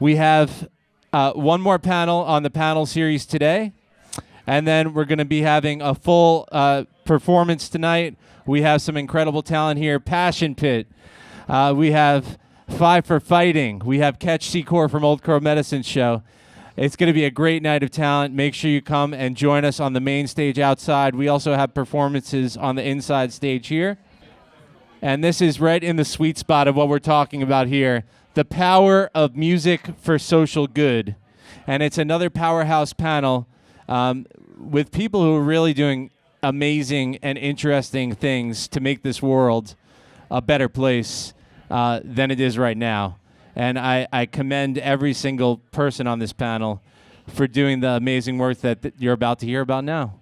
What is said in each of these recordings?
We have one more panel on the panel series today, and then we're going to be having a full performance tonight. We have some incredible talent here. Passion Pit. We have Five for Fighting. We have Ketch, Secor from Old Crow Medicine Show. It's going to be a great night of talent. Make sure you come and join us on the main stage outside. We also have performances on the inside stage here. And this is right in the sweet spot of what we're talking about here, the power of music for social good. And it's another powerhouse panel with people who are really doing amazing and interesting things to make this world a better place than it is right now. And I commend every single person on this panel for doing the amazing work that you're about to hear about now.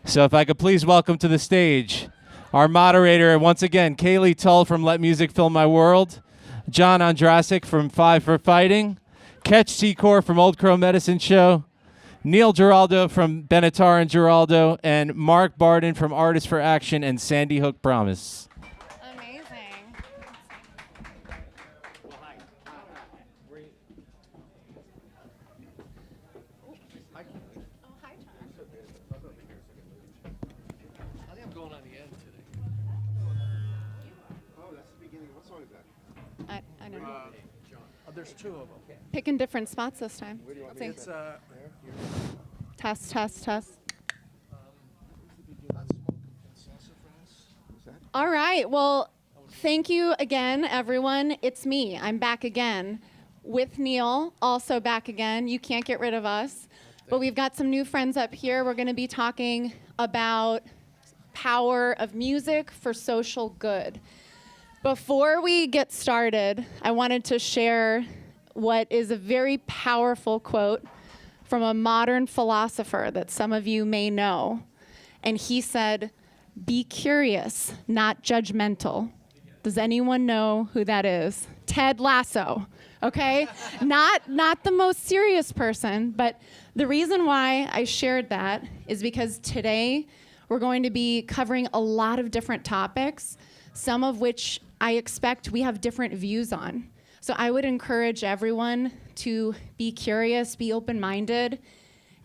So if I could please welcome to the stage our moderator, once again, Cayley Tull from Let Music Fill My World, John Ondrasik from Five for Fighting, Ketch Secor from Old Crow Medicine Show, Neil Giraldo from Benatar and Giraldo, and Mark Barden from Artists for Action and Sandy Hook Promise. There's two of them. Picking different spots this time. It's, Test. All right. Well, thank you again, everyone. It's me. I'm back again with Neil, also back again. You can't get rid of us. But we've got some new friends up here. We're going to be talking about power of music for social good. Before we get started, I wanted to share what is a very powerful quote from a modern philosopher that some of you may know. And he said, "Be curious, not judgmental." Does anyone know who that is? Ted Lasso, okay? Not the most serious person, but the reason why I shared that is because today we're going to be covering a lot of different topics, some of which I expect we have different views on. So I would encourage everyone to be curious, be open-minded,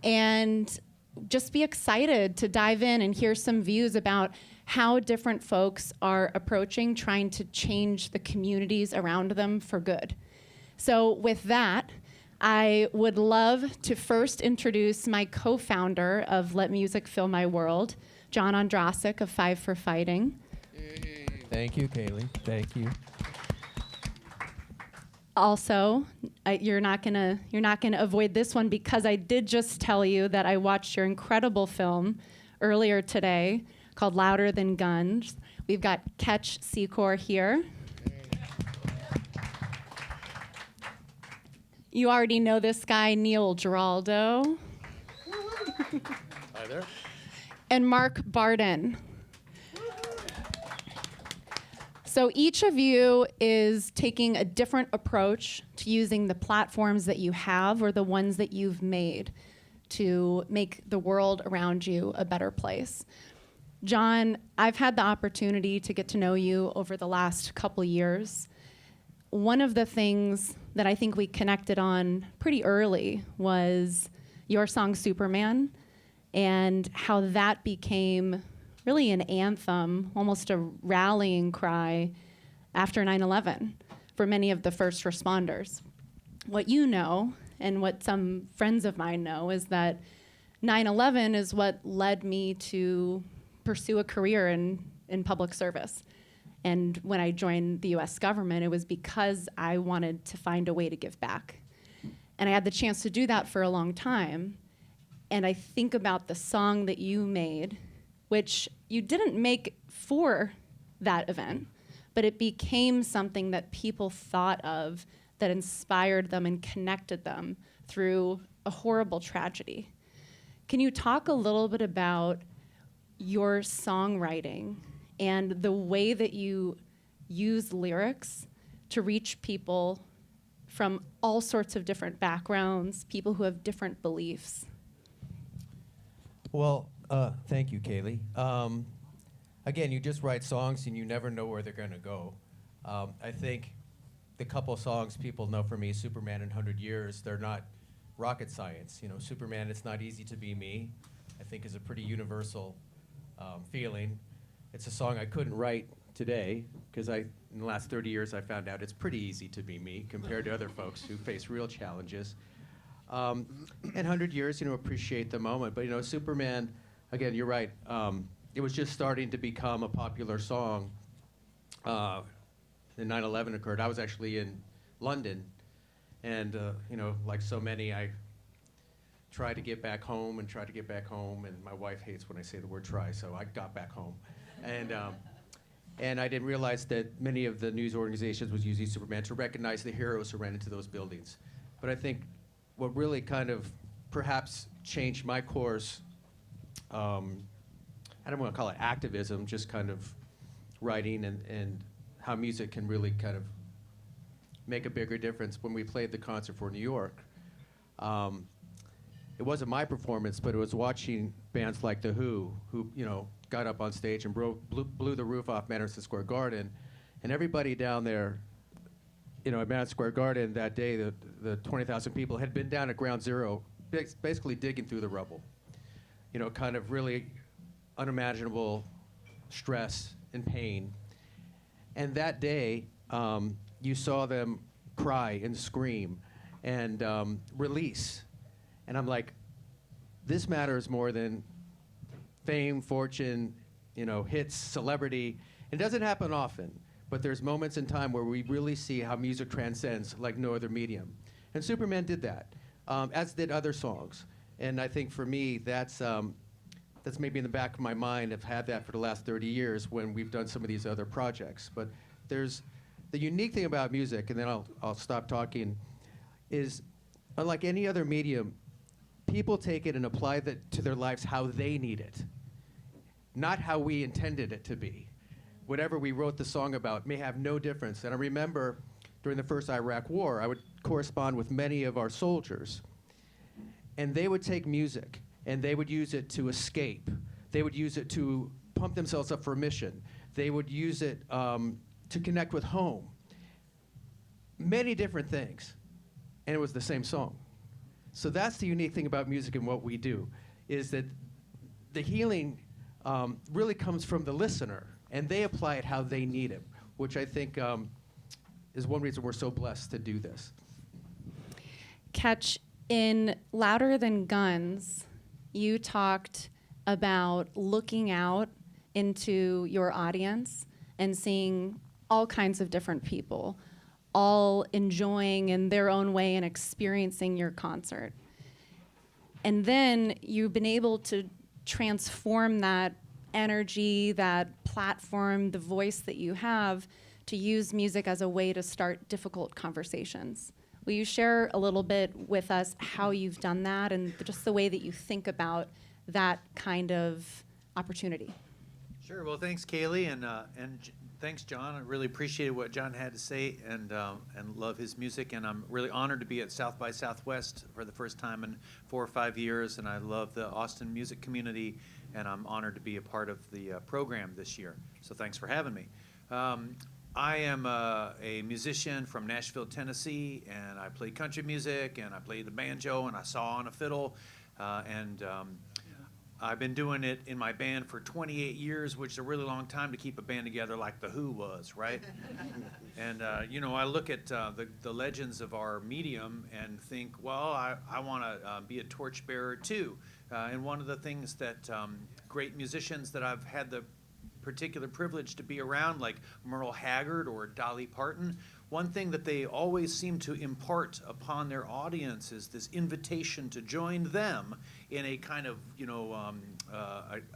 and just be excited to dive in and hear some views about how different folks are approaching trying to change the communities around them for good. So with that, I would love to first introduce my co-founder of Let Music Fill My World, John Ondrasik of Five for Fighting. Thank you, Cayley. Thank you. Also, you're not gonna avoid this one because I did just tell you that I watched your incredible film earlier today called Louder Than Guns. We've got Ketch Secor here. You already know this guy, Neil Giraldo. Hi there. And Mark Barden. So each of you is taking a different approach to using the platforms that you have or the ones that you've made to make the world around you a better place. John, I've had the opportunity to get to know you over the last couple years. One of the things that I think we connected on pretty early was your song Superman and how that became really an anthem, almost a rallying cry after 9/11 for many of the first responders. What you know, and what some friends of mine know, is that 9/11 is what led me to pursue a career in public service. And when I joined the US government, it was because I wanted to find a way to give back. And I had the chance to do that for a long time. And I think about the song that you made, which you didn't make for that event, but it became something that people thought of that inspired them and connected them through a horrible tragedy. Can you talk a little bit about your songwriting and the way that you use lyrics to reach people from all sorts of different backgrounds, people who have different beliefs? Well, thank you, Cayley. Again, you just write songs and you never know where they're going to go. I think the couple songs people know from me, Superman and 100 Years, they're not rocket science. You know, Superman, It's Not Easy to Be Me, I think is a pretty universal feeling. It's a song I couldn't write today because in the last 30 years I found out it's pretty easy to be me compared to other folks who face real challenges. And 100 Years, you know, appreciate the moment. But, you know, Superman, again, you're right. It was just starting to become a popular song. Then 9/11 occurred. I was actually in London. And, you know, like so many, I tried to get back home, and my wife hates when I say the word try, so I got back home. And I didn't realize that many of the news organizations was using Superman to recognize the heroes who ran into those buildings. But I think what really kind of perhaps changed my course, I don't want to call it activism, just kind of writing and how music can really kind of make a bigger difference. When we played the concert for New York, it wasn't my performance, but it was watching bands like The Who, you know, got up on stage and blew the roof off Madison Square Garden, and everybody down there, you know, at Madison Square Garden that day, the 20,000 people had been down at ground zero, basically digging through the rubble. You know, kind of really unimaginable stress and pain. And that day, you saw them cry and scream and release. And I'm like, this matters more than fame, fortune, you know, hits, celebrity. It doesn't happen often, but there's moments in time where we really see how music transcends like no other medium. And Superman did that, as did other songs. And I think for me, that's maybe in the back of my mind. I've had that for the last 30 years when we've done some of these other projects. But there's the unique thing about music, and then I'll stop talking, is unlike any other medium, people take it and apply that to their lives how they need it, not how we intended it to be. Whatever we wrote the song about may have no difference. And I remember during the first Iraq War, I would correspond with many of our soldiers, and they would take music and they would use it to escape. They would use it to pump themselves up for a mission. They would use it to connect with home. Many different things, and it was the same song. So that's the unique thing about music and what we do, is that the healing really comes from the listener, and they apply it how they need it, which I think is one reason we're so blessed to do this. Ketch, in Louder Than Guns, you talked about looking out into your audience and seeing all kinds of different people, all enjoying in their own way and experiencing your concert. And then you've been able to transform that energy, that platform, the voice that you have, to use music as a way to start difficult conversations. Will you share a little bit with us how you've done that and just the way that you think about that kind of opportunity? Sure. Well, thanks, Cayley, and thanks, John. I really appreciated what John had to say, and love his music. And I'm really honored to be at South by Southwest for the first time in 4 or 5 years. And I love the Austin music community, and I'm honored to be a part of the program this year. So thanks for having me. I am a musician from Nashville, Tennessee, and I play country music, and I play the banjo, and I saw on a fiddle, and I've been doing it in my band for 28 years, which is a really long time to keep a band together like The Who was, right? And, you know, I look at the legends of our medium and think, well, I want to be a torchbearer too. And one of the things that great musicians that I've had the particular privilege to be around, like Merle Haggard or Dolly Parton, one thing that they always seem to impart upon their audience is this invitation to join them in a kind of, you know,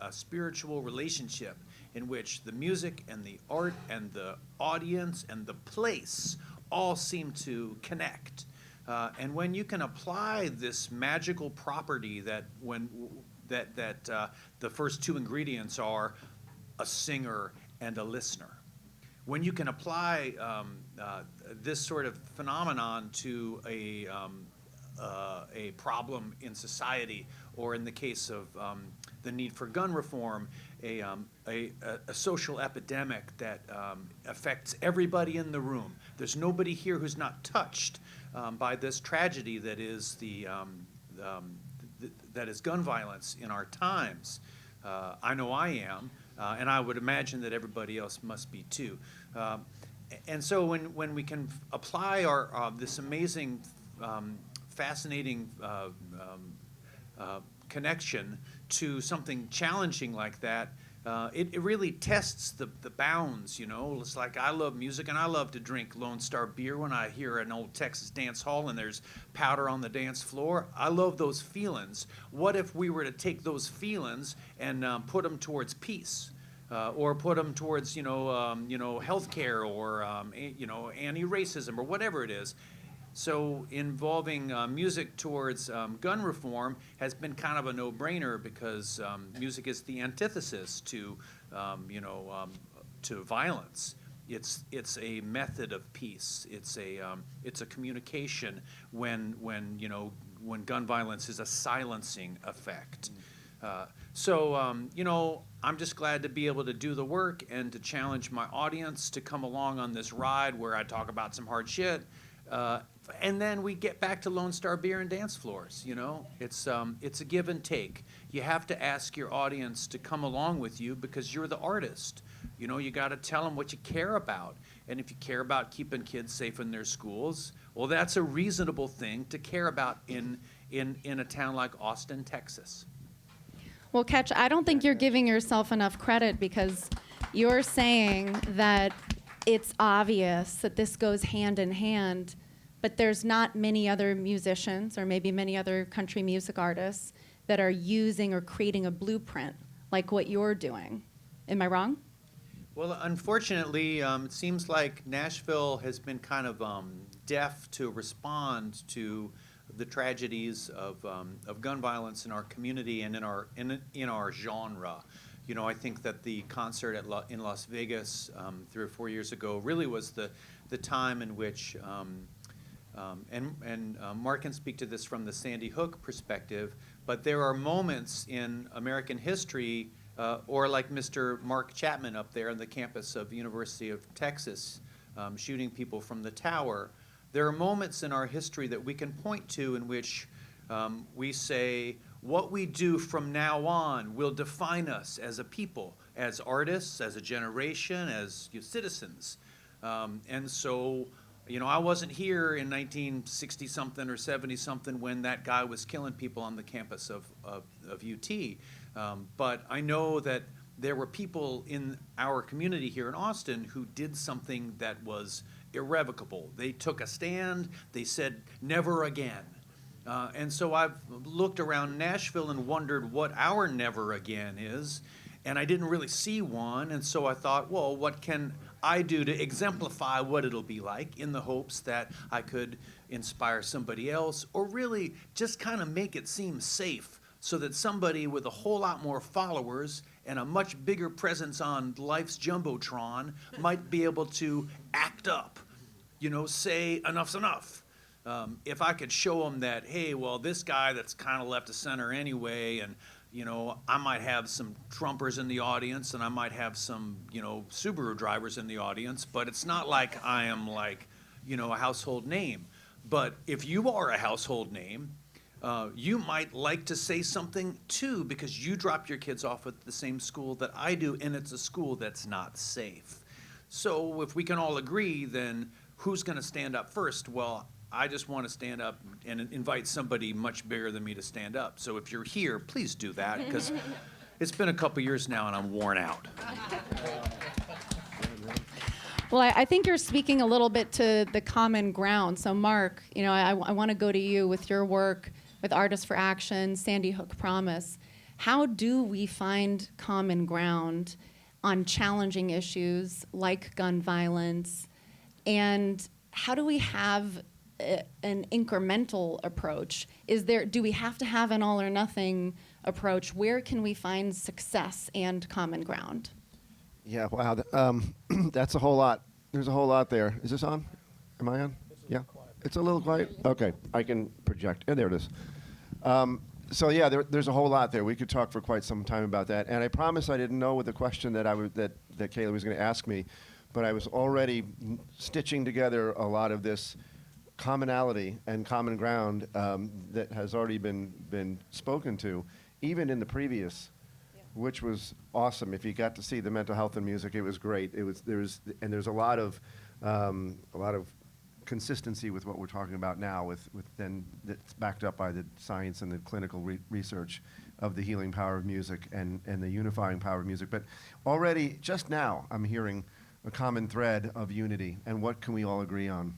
a spiritual relationship in which the music and the art and the audience and the place all seem to connect. And when you can apply this magical property that the first two ingredients are a singer and a listener, when you can apply this sort of phenomenon to a problem in society, or in the case of the need for gun reform, a social epidemic that affects everybody in the room. There's nobody here who's not touched by this tragedy that is that is gun violence in our times. I know I am, and I would imagine that everybody else must be too. And so when we can apply our this amazing, fascinating connection to something challenging like that, it really tests the bounds, you know. It's like I love music and I love to drink Lone Star beer when I hear an old Texas dance hall and there's powder on the dance floor. I love those feelings. What if we were to take those feelings and put them towards peace? Or put them towards, healthcare, or anti-racism, or whatever it is. So involving music towards gun reform has been kind of a no-brainer, because music is the antithesis to violence. It's a method of peace. It's a communication when gun violence is a silencing effect. I'm just glad to be able to do the work and to challenge my audience to come along on this ride where I talk about some hard shit. And then we get back to Lone Star beer and dance floors, you know? It's a give and take. You have to ask your audience to come along with you because you're the artist. You know, you got to tell them what you care about. And if you care about keeping kids safe in their schools, well, that's a reasonable thing to care about in a town like Austin, Texas. Well, Ketch, I don't think you're giving yourself enough credit, because you're saying that it's obvious that this goes hand in hand, but there's not many other musicians, or maybe many other country music artists, that are using or creating a blueprint like what you're doing. Am I wrong? Well, unfortunately, it seems like Nashville has been kind of deaf to respond to the tragedies of gun violence in our community and in our genre. You know, I think that the concert in Las Vegas 3 or 4 years ago really was the time in which, Mark can speak to this from the Sandy Hook perspective, but there are moments in American history, or like Mr. Mark Chapman up there on the campus of the University of Texas, shooting people from the tower. There are moments in our history that we can point to in which we say, what we do from now on will define us as a people, as artists, as a generation, as citizens. And so, you know, I wasn't here in 1960-something or 70-something when that guy was killing people on the campus of UT. But I know that there were people in our community here in Austin who did something that was irrevocable. They took a stand. They said, never again. And so I've looked around Nashville and wondered what our never again is, and I didn't really see one. And so I thought, well, what can I do to exemplify what it'll be like, in the hopes that I could inspire somebody else, or really just kind of make it seem safe, so that somebody with a whole lot more followers and a much bigger presence on life's jumbotron might be able to act up, you know, say enough's enough. If I could show them that, hey, well, this guy that's kind of left of center anyway, and, you know, I might have some Trumpers in the audience, and I might have some, you know, Subaru drivers in the audience, but it's not like I am like, you know, a household name. But if you are a household name, you might like to say something too, because you drop your kids off at the same school that I do, and it's a school that's not safe. So if we can all agree, then who's going to stand up first? Well, I just want to stand up and invite somebody much bigger than me to stand up. So if you're here, please do that, because it's been a couple years now and I'm worn out. Well, I think you're speaking a little bit to the common ground. So Mark, you know, I want to go to you with your work with Artists for Action, Sandy Hook Promise. How do we find common ground on challenging issues like gun violence? And how do we have an incremental approach? Do we have to have an all or nothing approach? Where can we find success and common ground? Yeah, wow. That's a whole lot. There's a whole lot there. Is this on? Am I on? Yeah. It's a little quiet. Okay, I can project. Oh, there it is. So yeah, there's a whole lot there. We could talk for quite some time about that. And I promise I didn't know what the question that that Cayley was going to ask me, but I was already stitching together a lot of this commonality and common ground that has already been spoken to, even in the previous, which was awesome. If you got to see the mental health and music, it was great. There's a lot of consistency with what we're talking about now, with then that's backed up by the science and the clinical research of the healing power of music and the unifying power of music. But already, just now, I'm hearing a common thread of unity and what can we all agree on.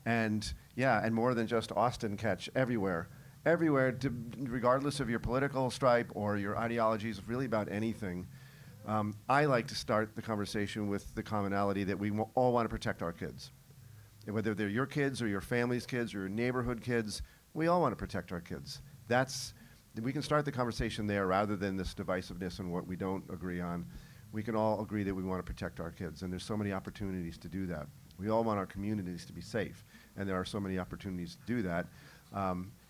And yeah, and more than just Austin, Ketch, everywhere, regardless of your political stripe or your ideologies, really about anything. I like to start the conversation with the commonality that we all want to protect our kids. Whether they're your kids or your family's kids or your neighborhood kids, we all want to protect our kids. We can start the conversation there rather than this divisiveness and what we don't agree on. We can all agree that we want to protect our kids, and there's so many opportunities to do that. We all want our communities to be safe, and there are so many opportunities to do that.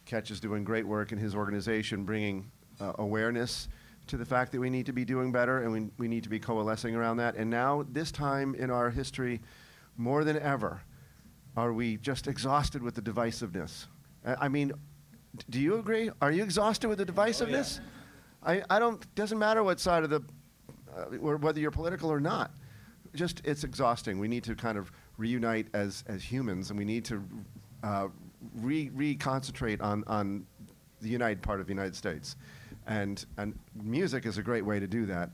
Ketch is doing great work in his organization, bringing awareness to the fact that we need to be doing better, and we need to be coalescing around that. And now, this time in our history, more than ever, are we just exhausted with the divisiveness? I mean, do you agree? Are you exhausted with the divisiveness? Oh, yeah. I don't, doesn't matter what side of the, or whether you're political or not. Just, it's exhausting. We need to kind of reunite as humans, and we need to reconcentrate on the united part of the United States. And music is a great way to do that.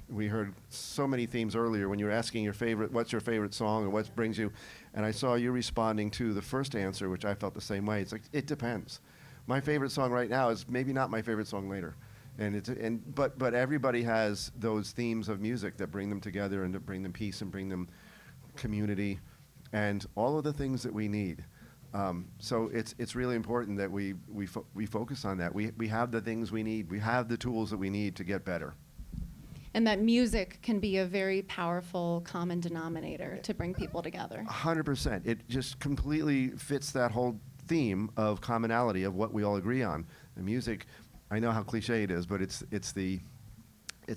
We heard so many themes earlier when you were asking what's your favorite song or what brings you, and I saw you responding to the first answer, which I felt the same way. It's like, it depends. My favorite song right now is maybe not my favorite song later. But everybody has those themes of music that bring them together and to bring them peace and bring them community and all of the things that we need. So it's really important that we focus on that. We have the things we need. We have the tools that we need to get better. And that music can be a very powerful common denominator to bring people together. 100%. It just completely fits that whole theme of commonality of what we all agree on. The music, I know how cliche it is, but it's the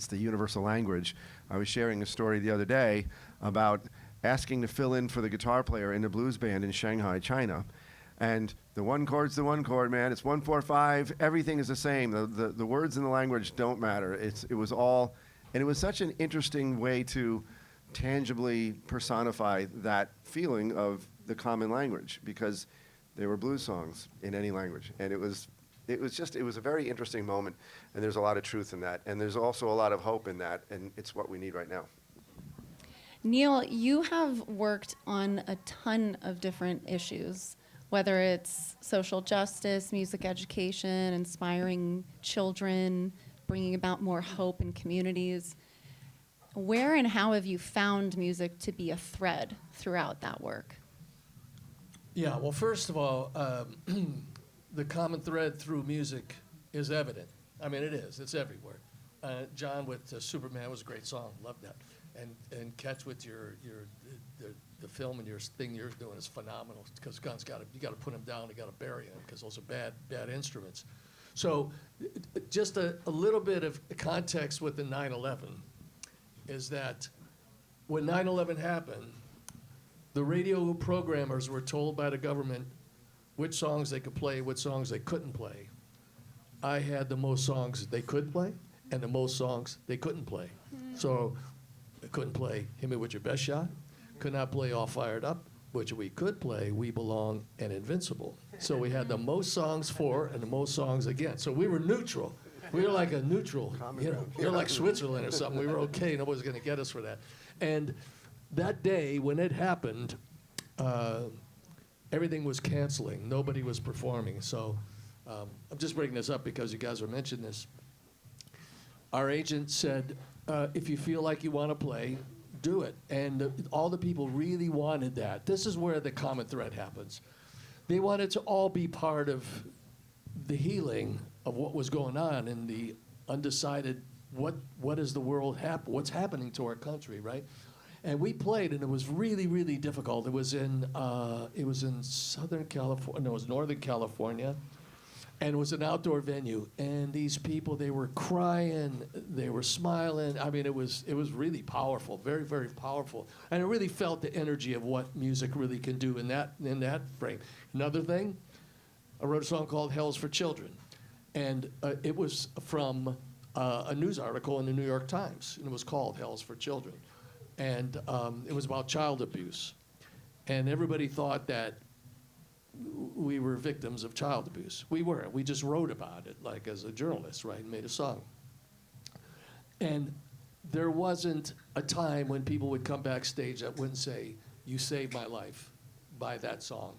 universal language. I was sharing a story the other day about asking to fill in for the guitar player in a blues band in Shanghai, China. And the one chord's the one chord, man. It's 1-4-5. Everything is the same. The words in the language don't matter. It was all, and it was such an interesting way to tangibly personify that feeling of the common language, because they were blues songs in any language. And it was a very interesting moment, and there's a lot of truth in that. And there's also a lot of hope in that, and it's what we need right now. Neil, you have worked on a ton of different issues, whether it's social justice, music education, inspiring children, bringing about more hope in communities. Where and how have you found music to be a thread throughout that work? Yeah, well, first of all, the common thread through music is evident. I mean, it is. It's everywhere. John with Superman was a great song. Love that. And Ketch with the film and your thing you're doing is phenomenal, because guns you got to put them down, you got to bury them, because those are bad instruments. So just a little bit of context with the 9/11 is that when 9/11 happened, the radio programmers were told by the government which songs they could play, which songs they couldn't play. I had the most songs they could play and the most songs they couldn't play. So I couldn't play Hit Me With Your Best Shot, could not play All Fired Up, which we could play We Belong and Invincible. So we had the most songs for and the most songs against. So we were neutral. We were like a neutral, we were like Switzerland or something. We were okay, nobody's gonna get us for that. And that day when it happened, everything was canceling. Nobody was performing. So I'm just bringing this up because you guys were mentioning this. Our agent said, if you feel like you want to play, do it. And all the people really wanted that. This is where the common thread happens. They wanted to all be part of the healing of what was going on in the undecided, what is the world what's happening to our country, right? And we played, and it was really, really difficult. It was in Southern California, no, it was Northern California, and it was an outdoor venue. And these people, they were crying, they were smiling. I mean, it was really powerful, very, very powerful. And I really felt the energy of what music really can do in that frame. Another thing, I wrote a song called "Hell's for Children," and it was from a news article in the New York Times, and it was called "Hell's for Children." And it was about child abuse. And everybody thought that we were victims of child abuse. We weren't. We just wrote about it, like as a journalist, right, and made a song. And there wasn't a time when people would come backstage that wouldn't say, "You saved my life," by that song.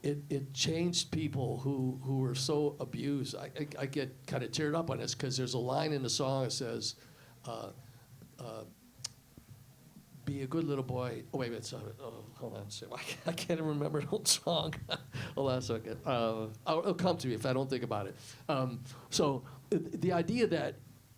It changed people who were so abused. I get kind of teared up on this because there's a line in the song that says, "Be a good little boy." Oh, wait a minute. Hold on a second. I can't even remember the whole song. Hold on a second. It'll come to me if I don't think about it. So the idea that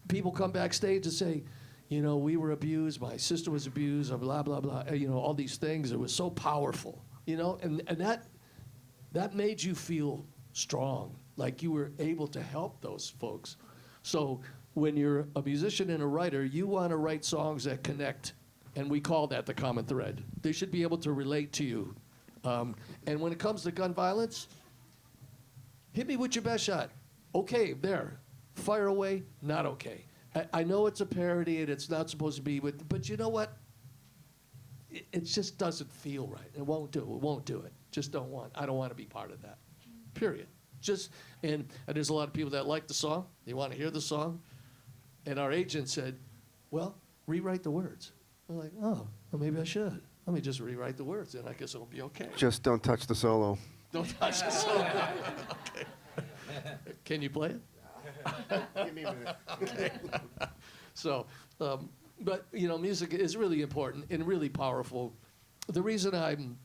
people come backstage and say, you know, we were abused, my sister was abused, blah, blah, blah, you know, all these things. It was so powerful, you know, and that made you feel strong, like you were able to help those folks. So when you're a musician and a writer, you want to write songs that connect. And we call that the common thread. They should be able to relate to you. And when it comes to gun violence, hit me with your best shot. Okay, there. Fire away, not okay. I know it's a parody and it's not supposed to be, but you know what? It just doesn't feel right. It won't do it. It won't do it. I don't want to be part of that. Period. And there's a lot of people that like the song. They want to hear the song. And our agent said, well, rewrite the words. I'm like, oh, well, maybe I should. Let me just rewrite the words, and I guess it'll be okay. Just don't touch the solo. Don't touch the solo. Okay. Can you play it? Give me a minute. Okay. So, but, you know, music is really important and really powerful. The reason I'm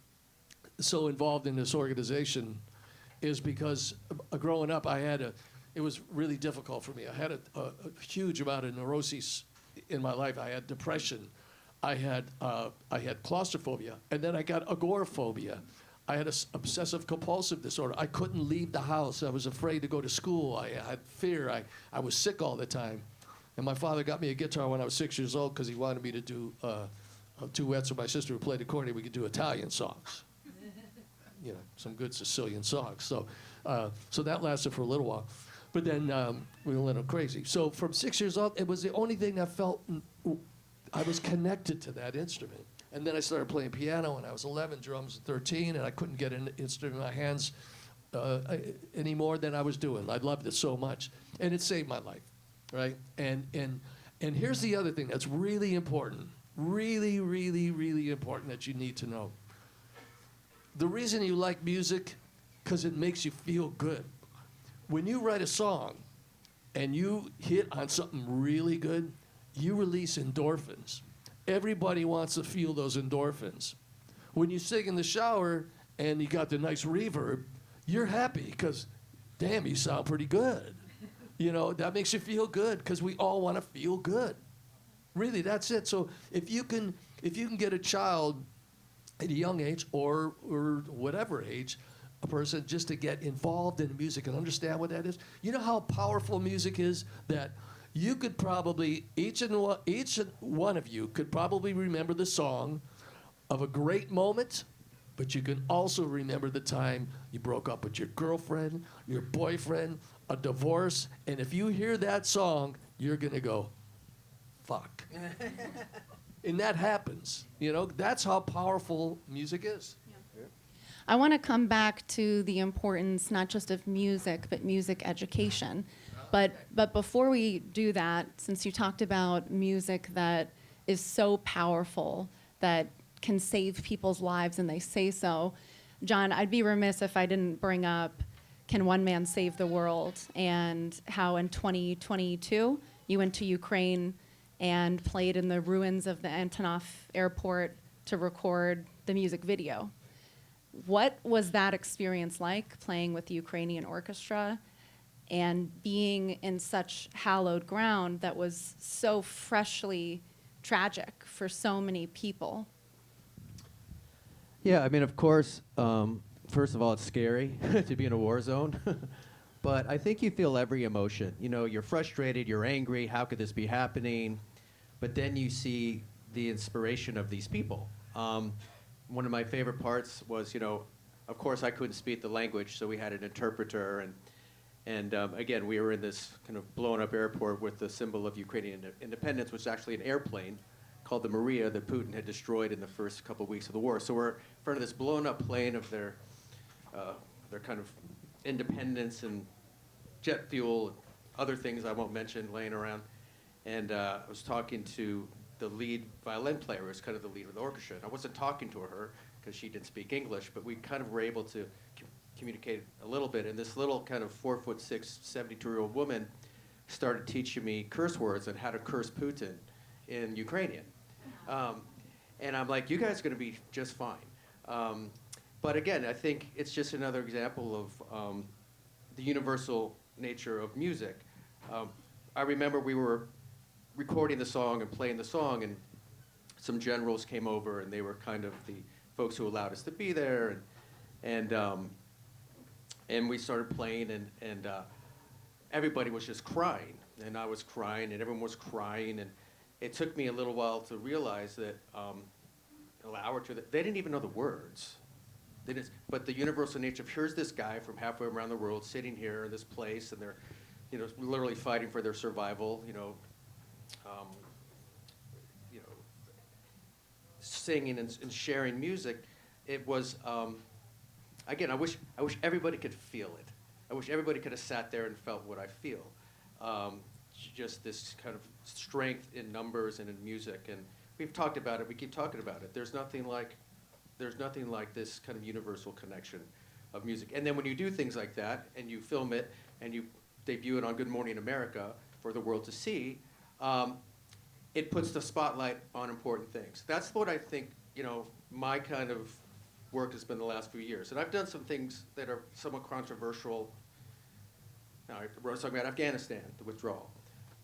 so involved in this organization is because growing up, it was really difficult for me. I had a huge amount of neuroses in my life. I had depression. I had claustrophobia, and then I got agoraphobia. I had obsessive compulsive disorder. I couldn't leave the house. I was afraid to go to school. I had fear. I was sick all the time. And my father got me a guitar when I was 6 years old because he wanted me to do duets with my sister who played accordion. We could do Italian songs, you know, some good Sicilian songs. So that lasted for a little while. But then we were a little crazy. So from 6 years old, it was the only thing that felt I was connected to that instrument. And then I started playing piano when I was 11, drums at 13, and I couldn't get an instrument in my hands any more than I was doing. I loved it so much. And it saved my life, right? And here's the other thing that's really important, really, really, really important that you need to know. The reason you like music, because it makes you feel good. When you write a song and you hit on something really good, you release endorphins. Everybody wants to feel those endorphins. When you sing in the shower and you got the nice reverb, you're happy because, damn, you sound pretty good. You know, that makes you feel good because we all want to feel good. Really, that's it. So if you can get a child at a young age or whatever age, a person just to get involved in music and understand what that is. You know how powerful music is that you could probably, each and one of you could probably remember the song of a great moment, but you can also remember the time you broke up with your girlfriend, your boyfriend, a divorce, and if you hear that song, you're gonna go, fuck. And that happens, you know? That's how powerful music is. I want to come back to the importance not just of music, but music education. But before we do that, since you talked about music that is so powerful that can save people's lives and they say so, John, I'd be remiss if I didn't bring up Can One Man Save the World and how in 2022 you went to Ukraine and played in the ruins of the Antonov airport to record the music video. What was that experience like, playing with the Ukrainian orchestra and being in such hallowed ground that was so freshly tragic for so many people. Yeah, I mean, of course, first of all, it's scary to be in a war zone. But I think you feel every emotion. You know, you're frustrated, you're angry, how could this be happening? But then you see the inspiration of these people. One of my favorite parts was, you know, of course I couldn't speak the language, so we had an interpreter. And again, we were in this kind of blown up airport with the symbol of Ukrainian independence, which is actually an airplane called the Maria that Putin had destroyed in the first couple of weeks of the war. So we're in front of this blown up plane of their kind of independence and jet fuel and other things I won't mention laying around. And I was talking to the lead violin player, who was kind of the lead of the orchestra. And I wasn't talking to her because she didn't speak English, but we kind of were able to communicate a little bit. And this little kind of 4'6", 72-year-old woman started teaching me curse words and how to curse Putin in Ukrainian. And I'm like, you guys are going to be just fine. But again, I think it's just another example of the universal nature of music. I remember we were recording the song and playing the song, and some generals came over, and they were kind of the folks who allowed us to be there, and we started playing, and everybody was just crying, and I was crying, and everyone was crying, and it took me a little while to realize that an hour or two, that they didn't even know the words. But the universal nature of, here's this guy from halfway around the world sitting here in this place, and they're, you know, literally fighting for their survival, singing and sharing music. It was, again, I wish everybody could feel it. I wish everybody could have sat there and felt what I feel. Just this kind of strength in numbers and in music, and we've talked about it. We keep talking about it. There's nothing like this kind of universal connection of music. And then when you do things like that, and you film it, and you debut it on Good Morning America for the world to see, it puts the spotlight on important things. That's what I think, you know, my kind of work has been the last few years. And I've done some things that are somewhat controversial. Now, I was talking about Afghanistan, the withdrawal.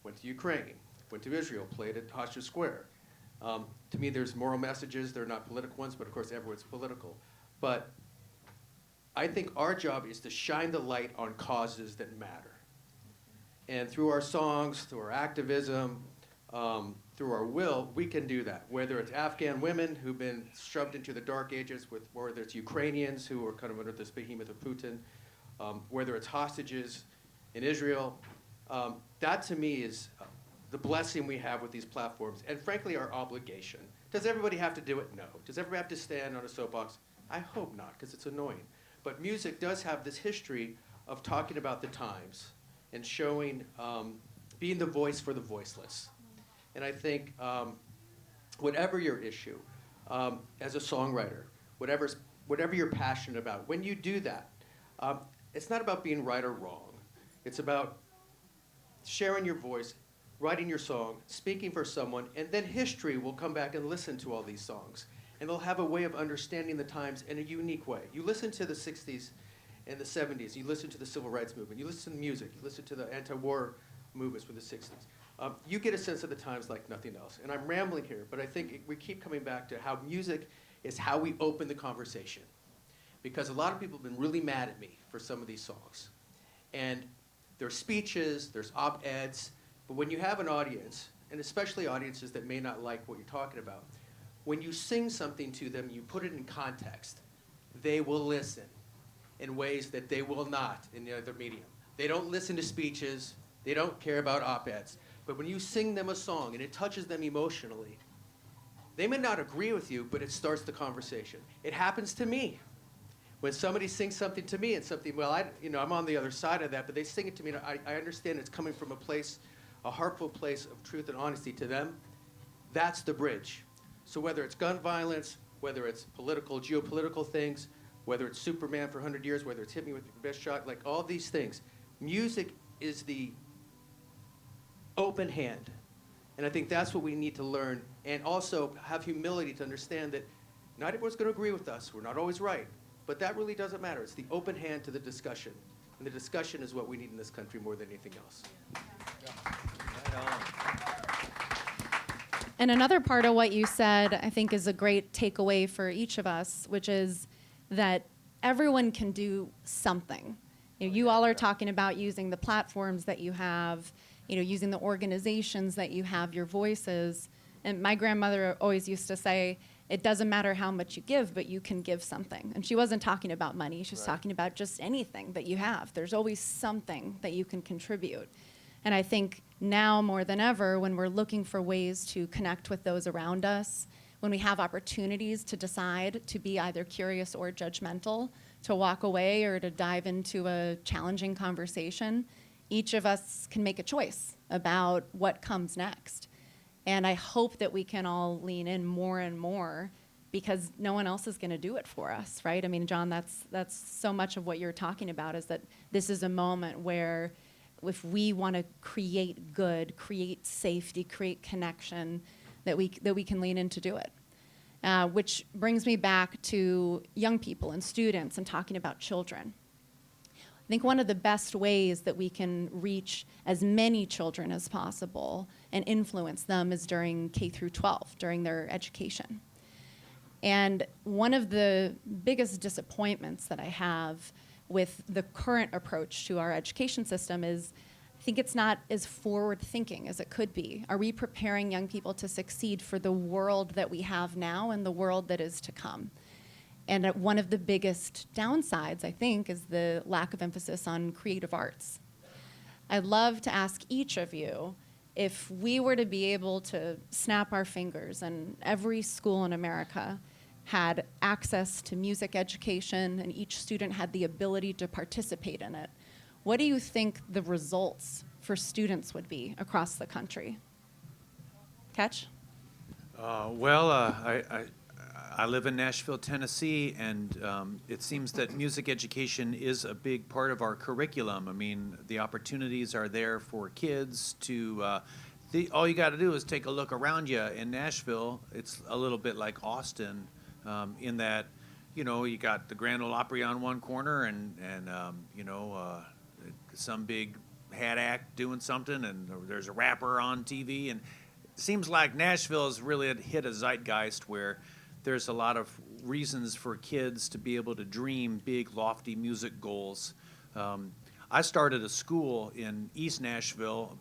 Went to Ukraine, went to Israel, played at Hostage Square. To me, there's moral messages. They're not political ones, but of course, everyone's political. But I think our job is to shine the light on causes that matter. And through our songs, through our activism, through our will, we can do that. Whether it's Afghan women who've been shoved into the dark ages, whether it's Ukrainians who are kind of under this behemoth of Putin, whether it's hostages in Israel, that to me is the blessing we have with these platforms, and frankly, our obligation. Does everybody have to do it? No. Does everybody have to stand on a soapbox? I hope not, because it's annoying. But music does have this history of talking about the times and showing, being the voice for the voiceless. And I think whatever your issue, as a songwriter, whatever you're passionate about, when you do that, it's not about being right or wrong. It's about sharing your voice, writing your song, speaking for someone, and then history will come back and listen to all these songs. And they'll have a way of understanding the times in a unique way. You listen to the 60s and the 70s, you listen to the civil rights movement, you listen to music, you listen to the anti-war movements from the 60s. You get a sense of the times like nothing else. And I'm rambling here, but I think we keep coming back to how music is how we open the conversation. Because a lot of people have been really mad at me for some of these songs. And there's speeches, there's op-eds, but when you have an audience, and especially audiences that may not like what you're talking about, when you sing something to them, you put it in context, they will listen in ways that they will not in the other medium. They don't listen to speeches, they don't care about op-eds, but when you sing them a song and it touches them emotionally, they may not agree with you, but it starts the conversation. It happens to me. When somebody sings something to me and something, well, I'm on the other side of that, but they sing it to me, and I understand it's coming from a place, a heartful place of truth and honesty to them. That's the bridge. So whether it's gun violence, whether it's political, geopolitical things, whether it's Superman for 100 years, whether it's hit me with your best shot, like all these things, music is the open hand. And I think that's what we need to learn, and also have humility to understand that not everyone's going to agree with us. We're not always right. But that really doesn't matter. It's the open hand to the discussion. And the discussion is what we need in this country more than anything else. Right on. And another part of what you said, I think, is a great takeaway for each of us, which is that everyone can do something. You all are talking about using the platforms that you have, using the organizations that you have, your voices. And my grandmother always used to say, it doesn't matter how much you give, but you can give something. And she wasn't talking about money. She was talking about just anything that you have. There's always something that you can contribute. And I think now more than ever, when we're looking for ways to connect with those around us, when we have opportunities to decide to be either curious or judgmental, to walk away or to dive into a challenging conversation, each of us can make a choice about what comes next. And I hope that we can all lean in more and more, because no one else is going to do it for us, right? I mean, John, that's so much of what you're talking about, is that this is a moment where if we want to create good, create safety, create connection, that we can lean in to do it. Which brings me back to young people and students and talking about children. I think one of the best ways that we can reach as many children as possible and influence them is during K through 12, during their education. And one of the biggest disappointments that I have with the current approach to our education system is, I think it's not as forward-thinking as it could be. Are we preparing young people to succeed for the world that we have now and the world that is to come? And one of the biggest downsides, I think, is the lack of emphasis on creative arts. I'd love to ask each of you, if we were to be able to snap our fingers and every school in America had access to music education and each student had the ability to participate in it, what do you think the results for students would be across the country? Ketch? I live in Nashville, Tennessee, and it seems that music education is a big part of our curriculum. I mean, the opportunities are there for kids to, all you got to do is take a look around you in Nashville. It's a little bit like Austin in that, you got the Grand Ole Opry on one corner and some big hat act doing something, and there's a rapper on TV, and it seems like Nashville has really hit a zeitgeist where there's a lot of reasons for kids to be able to dream big, lofty music goals. I started a school in East Nashville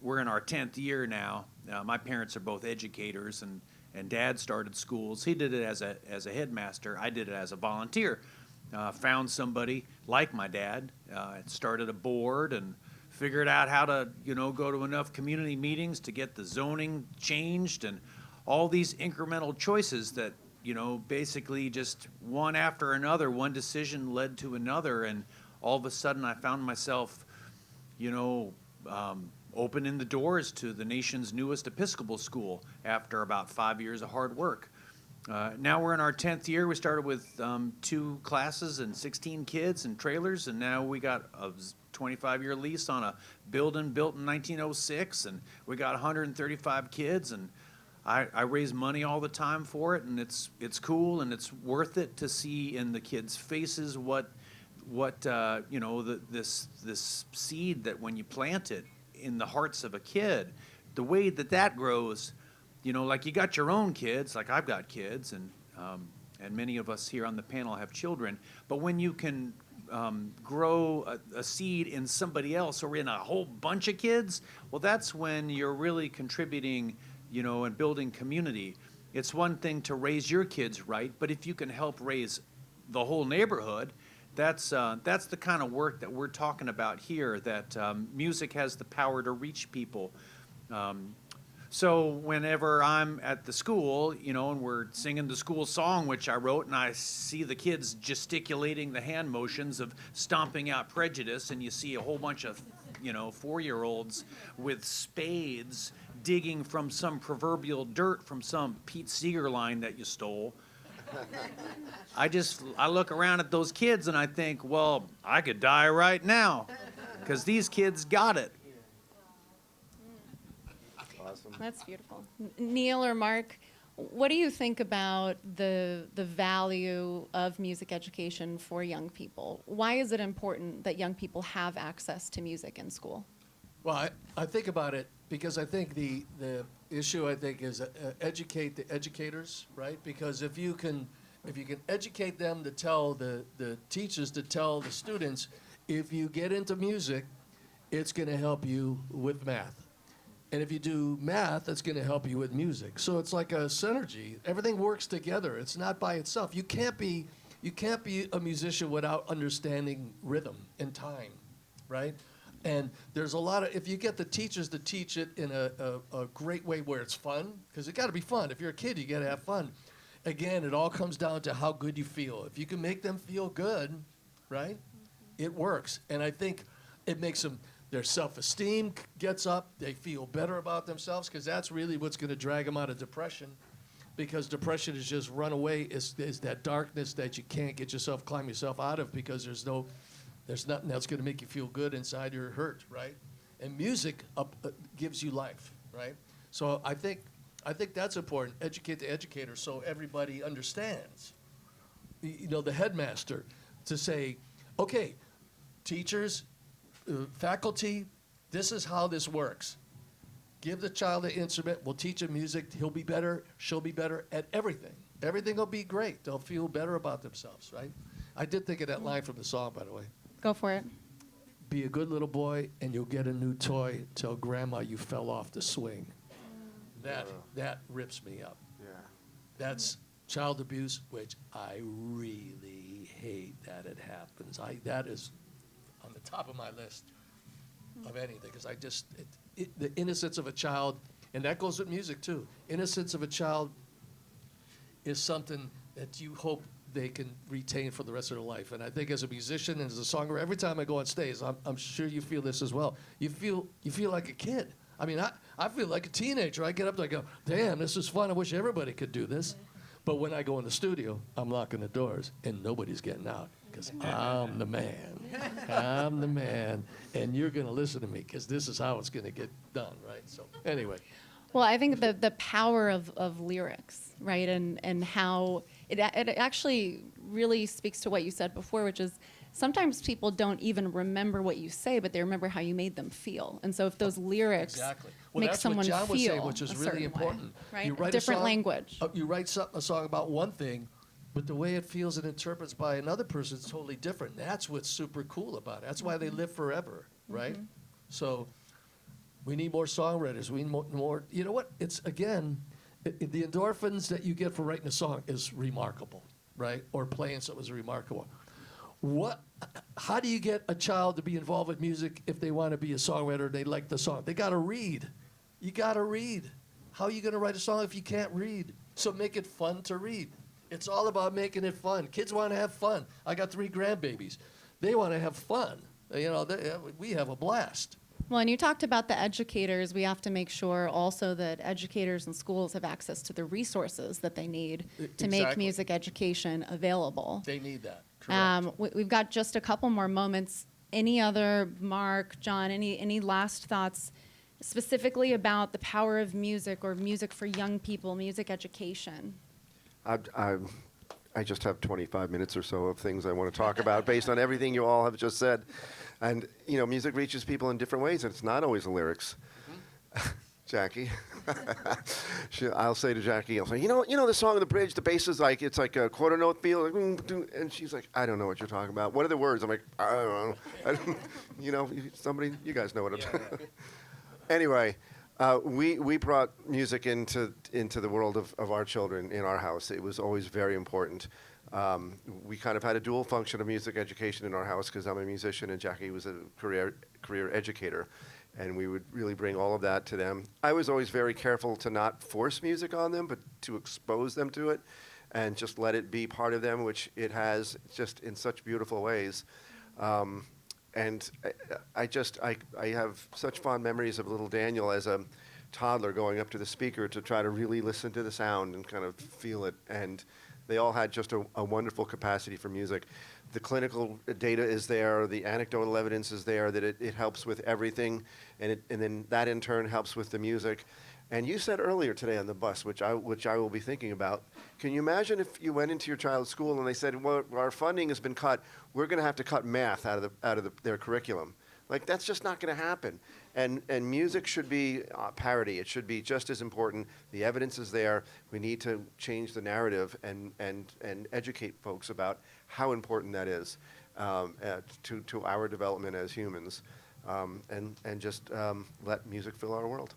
we're in our 10th year now. My parents are both educators, and Dad started schools. He did it as a headmaster. I did it as a volunteer. Found somebody like my dad, started a board and figured out how to, go to enough community meetings to get the zoning changed, and all these incremental choices that, basically just one after another, one decision led to another, and all of a sudden I found myself, opening the doors to the nation's newest Episcopal school after about 5 years of hard work. Now we're in our 10th year. We started with 2 classes and 16 kids and trailers, and now we got a 25-year lease on a building built in 1906, and we got 135 kids, and I raise money all the time for it, and it's cool, and it's worth it to see in the kids' faces this seed that when you plant it in the hearts of a kid, the way that grows. Like you got your own kids, like I've got kids, and many of us here on the panel have children. But when you can grow a seed in somebody else or in a whole bunch of kids, well, that's when you're really contributing, and building community. It's one thing to raise your kids right, but if you can help raise the whole neighborhood, that's the kind of work that we're talking about here, that music has the power to reach people. So whenever I'm at the school, and we're singing the school song, which I wrote, and I see the kids gesticulating the hand motions of stomping out prejudice, and you see a whole bunch of, 4-year-olds with spades digging from some proverbial dirt from some Pete Seeger line that you stole. I look around at those kids and I think, well, I could die right now because these kids got it. Awesome. That's beautiful. Neil or Mark, what do you think about the value of music education for young people? Why is it important that young people have access to music in school? Well, I think about it because I think issue, I think, is educate the educators, right? Because if you can educate them to tell the teachers to tell the students, if you get into music, it's going to help you with math. And if you do math, it's going to help you with music. So it's like a synergy. Everything works together. It's not by itself. You can't be a musician without understanding rhythm and time, right? And there's a lot of, if you get the teachers to teach it in a great way where it's fun, because it got to be fun. If you're a kid, you got to have fun. Again, it all comes down to how good you feel. If you can make them feel good, right, it works. And I think it makes them, their self-esteem gets up. They feel better about themselves, because that's really what's going to drag them out of depression. Because depression is just run away, is that darkness that you can't get yourself, climb yourself out of, because there's nothing that's going to make you feel good inside your hurt, right? And music gives you life, right? So I think that's important. Educate the educator so everybody understands. You know, the headmaster to say, okay, teachers, faculty, this is how this works. Give the child an instrument. We'll teach him music. He'll be better. She'll be better at everything. Everything will be great. They'll feel better about themselves, right? I did think of that line from the song, by the way. Go for it. Be a good little boy, and you'll get a new toy. Tell grandma you fell off the swing. That rips me up. Yeah. That's child abuse, which I really hate that it happens. That is on the top of my list of anything, because I just, the innocence of a child, and that goes with music too. Innocence of a child is something that you hope they can retain for the rest of their life. And I think as a musician and as a songwriter, every time I go on stage, I'm sure you feel this as well. You feel like a kid. I mean, I feel like a teenager. I get up there, I go, damn, this is fun. I wish everybody could do this. But when I go in the studio, I'm locking the doors, and nobody's getting out, because I'm the man. I'm the man, and you're going to listen to me, because this is how it's going to get done, right? So anyway. Well, I think the power of lyrics, right, and how it actually really speaks to what you said before, which is sometimes people don't even remember what you say, but they remember how you made them feel. And so if those lyrics Exactly. Well, make that's someone what John was feel saying, which is a really certain important. way, right? You write Different a song, language. You write a song about one thing, but the way it feels and interprets by another person is totally different. That's what's super cool about it. That's why they live forever, right? So we need more songwriters. We need more. You know what? It's, again, the endorphins that you get for writing a song is remarkable, right? Or playing something is remarkable. How do you get a child to be involved with music if they want to be a songwriter and they like the song? They got to read. You got to read. How are you going to write a song if you can't read? So make it fun to read. It's all about making it fun. Kids want to have fun. I got 3 grandbabies. They want to have fun. You know, we have a blast. Well, and you talked about the educators. We have to make sure also that educators and schools have access to the resources that they need to make Exactly. music education available. They need that. Correct. We've got just a couple more moments. Any other, Mark, John, any last thoughts specifically about the power of music or music for young people, music education? I just have 25 minutes or so of things I want to talk about based on everything you all have just said. And, you know, music reaches people in different ways, and it's not always the lyrics. Jackie. I'll say to Jackie, I'll say, you know the song on the bridge, the bass is like, it's like a quarter note feel, and she's like, I don't know what you're talking about. What are the words? I'm like, I don't know. You know, you guys know what I'm talking about. Anyway, we brought music into the world of our children in our house. It was always very important. We kind of had a dual function of music education in our house, because I'm a musician and Jackie was a career educator, and we would really bring all of that to them. I was always very careful to not force music on them, but to expose them to it and just let it be part of them, which it has just in such beautiful ways. And I have such fond memories of little Daniel as a toddler going up to the speaker to try to really listen to the sound and kind of feel it. And they all had just a wonderful capacity for music. The clinical data is there, the anecdotal evidence is there that it helps with everything, and then that in turn helps with the music. And you said earlier today on the bus, which I will be thinking about, can you imagine if you went into your child's school and they said, well, our funding has been cut, we're going to have to cut math out of their curriculum. Like, that's just not going to happen. And music should be parody. It should be just as important. The evidence is there. We need to change the narrative and educate folks about how important that is to our development as humans, and just let music fill our world.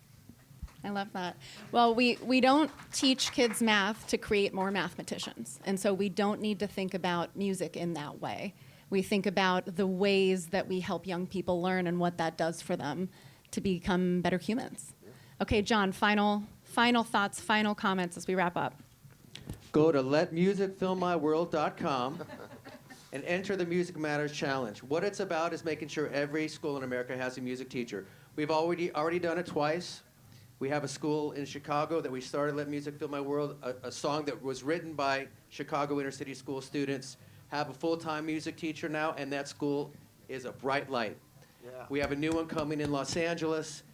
I love that. Well, we don't teach kids math to create more mathematicians. And so we don't need to think about music in that way. We think about the ways that we help young people learn and what that does for them to become better humans. Okay, John, final thoughts, final comments as we wrap up. Go to letmusicfillmyworld.com and enter the Music Matters Challenge. What it's about is making sure every school in America has a music teacher. We've already done it twice. We have a school in Chicago that we started, Let Music Fill My World, a song that was written by Chicago inner city school students, have a full-time music teacher now, and that school is a bright light. Yeah. We have a new one coming in Los Angeles.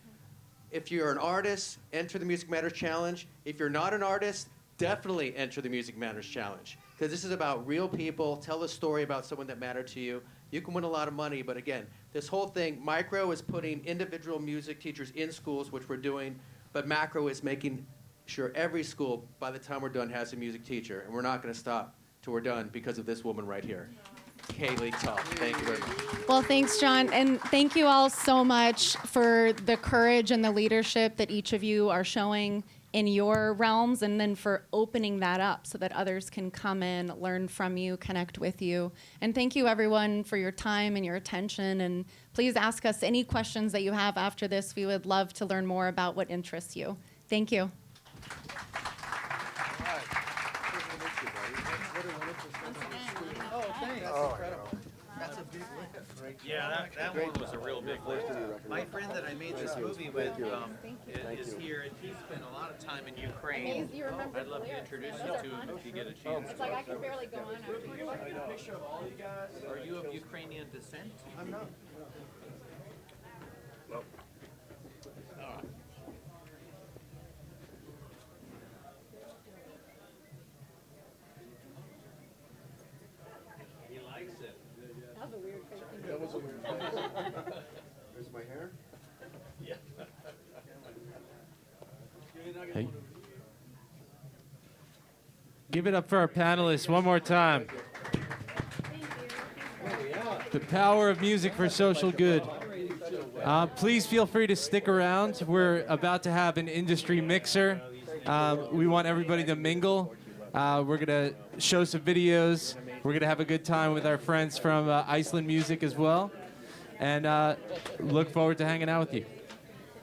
If you're an artist, enter the Music Matters Challenge. If you're not an artist, definitely enter the Music Matters Challenge, because this is about real people. Tell a story about someone that mattered to you. You can win a lot of money, but again, this whole thing, micro is putting individual music teachers in schools, which we're doing, but macro is making sure every school, by the time we're done, has a music teacher, and we're not going to stop till we're done because of this woman right here. Cayley, Tull. Thank you very much. Well, thanks, John. And thank you all so much for the courage and the leadership that each of you are showing in your realms, and then for opening that up so that others can come in, learn from you, connect with you. And thank you, everyone, for your time and your attention. And please ask us any questions that you have after this. We would love to learn more about what interests you. Thank you. Yeah, that one was a real big lift. My friend that I made this movie with is here, and he spent a lot of time in Ukraine. I'd love to introduce you to him if you get a chance. It's like I can barely go on after you. A picture of all you guys. Are you of Ukrainian descent? I'm not. Well, all right. He likes it. That was a weird face. That was a weird face. There's my hair. Yeah. Hey. Give it up for our panelists one more time. The power of music for social good. Please feel free to stick around. We're about to have an industry mixer. We want everybody to mingle. We're going to show some videos. We're going to have a good time with our friends from Iceland Music as well. And look forward to hanging out with you.